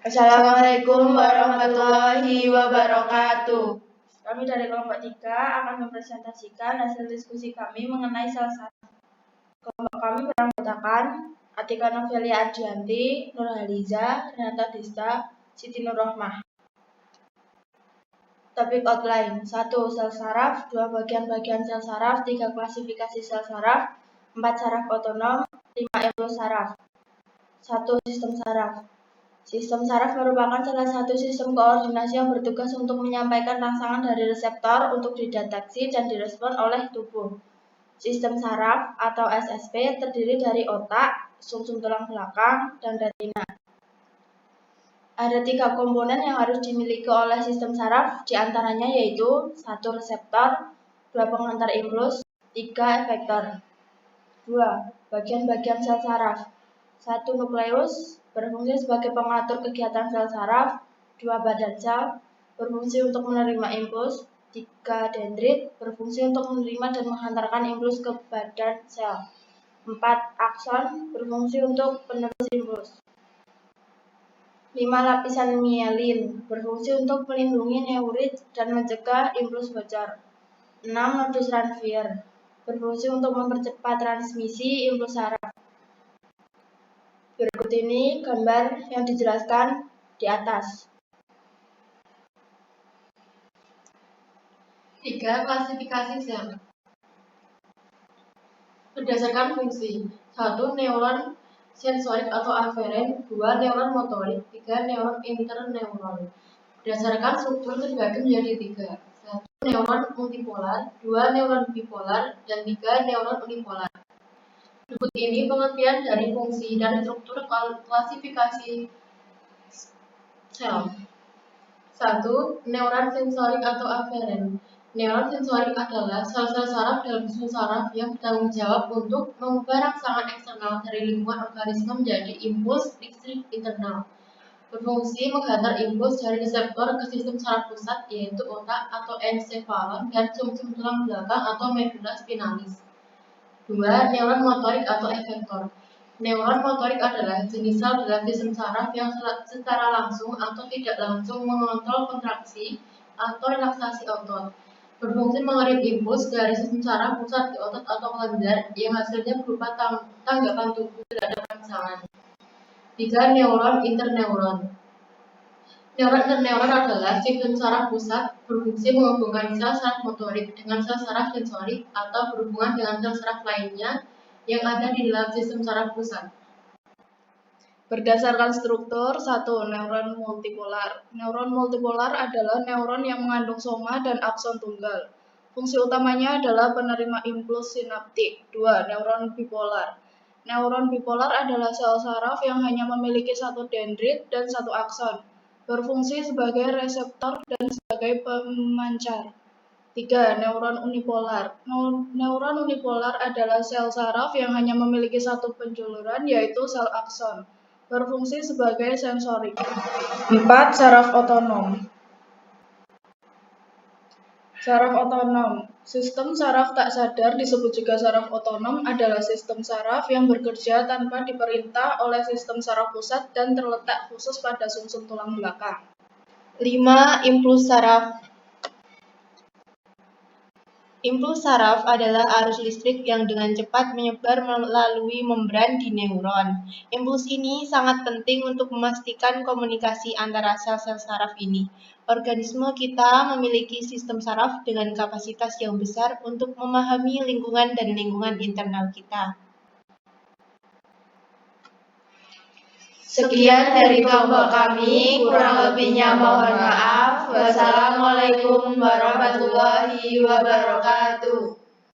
Assalamualaikum warahmatullahi wabarakatuh. Kami dari kelompok 3 akan mempresentasikan hasil diskusi kami mengenai sel saraf. Kelompok kami beranggotakan Atika Novelia Adianti, Nurhaliza, Renata Dista, Siti Nurrohmah. Topik outline 1. Sel saraf, 2 bagian-bagian sel saraf, 3 klasifikasi sel saraf, 4 saraf otonom, 5 impuls saraf. 1. Sistem saraf. Sistem saraf merupakan salah satu sistem koordinasi yang bertugas untuk menyampaikan rangsangan dari reseptor untuk dideteksi dan direspon oleh tubuh. Sistem saraf atau SSP terdiri dari otak, sumsum tulang belakang, dan retina. Ada 3 komponen yang harus dimiliki oleh sistem saraf, diantaranya yaitu 1. Reseptor, 2. Pengantar impuls, 3. Efektor. 2. Bagian-bagian sel saraf. 1. Nukleus, berfungsi sebagai pengatur kegiatan sel saraf. 2. Badan sel, berfungsi untuk menerima impuls. 3. Dendrit, berfungsi untuk menerima dan menghantarkan impuls ke badan sel. 4. Akson, berfungsi untuk penerus impuls. 5. Lapisan mielin, berfungsi untuk melindungi neurit dan mencegah impuls bocor. 6. Nodus Ranvier, berfungsi untuk mempercepat transmisi impuls saraf. Berikut ini gambar yang dijelaskan di atas. 3. Klasifikasi sel berdasarkan fungsi. 1. Neuron sensorik atau aferen, 2. Neuron motorik, 3. Neuron interneuron. Berdasarkan struktur terbagi menjadi 3. 1. Neuron multipolar, 2. Neuron bipolar, dan 3. Neuron unipolar. Berikut ini pengertian dari fungsi dan struktur klasifikasi sel. 1. Neuron sensorik atau aferen. Neuron sensorik adalah sel-sel saraf dalam susun saraf yang bertanggung jawab untuk mengubah rangsangan eksternal dari lingkungan organisme menjadi impuls listrik internal. Berfungsi menghantar impuls dari reseptor ke sistem saraf pusat, yaitu otak atau ensefalon dan sumsum tulang belakang atau medula spinalis. 2. Neuron motorik atau efektor. Neuron motorik adalah jenis sel dalam sistem saraf yang secara langsung atau tidak langsung mengontrol kontraksi atau relaksasi otot. Berfungsi mengirim impuls dari sistem saraf pusat ke otot atau kelenjar yang hasilnya berupa tanggapan tubuh terhadap rangsangan. 3. Neuron interneuron. Neuron interneuron adalah sistem saraf pusat berfungsi menghubungkan sel saraf motorik dengan sel saraf sensorik atau berhubungan dengan sel saraf lainnya yang ada di dalam sistem saraf pusat. Berdasarkan struktur, 1. Neuron multipolar. Neuron multipolar adalah neuron yang mengandung soma dan akson tunggal. Fungsi utamanya adalah penerima impuls sinaptik. 2. Neuron bipolar. Neuron bipolar adalah sel saraf yang hanya memiliki 1 dendrit dan 1 akson, berfungsi sebagai reseptor dan sebagai pemancar. 3. Neuron unipolar. Neuron unipolar adalah sel saraf yang hanya memiliki 1 penjuluran, yaitu sel akson, berfungsi sebagai sensorik. 4. Saraf otonom. Saraf otonom. Sistem saraf tak sadar disebut juga saraf otonom adalah sistem saraf yang bekerja tanpa diperintah oleh sistem saraf pusat dan terletak khusus pada sumsum tulang belakang. 5. Impuls saraf. Impuls saraf adalah arus listrik yang dengan cepat menyebar melalui membran di neuron. Impuls ini sangat penting untuk memastikan komunikasi antara sel-sel saraf ini. Organisme kita memiliki sistem saraf dengan kapasitas yang besar untuk memahami lingkungan dan lingkungan internal kita. Sekian dari kelompok kami, kurang lebihnya mohon maaf. Wassalamualaikum warahmatullahi wabarakatuh.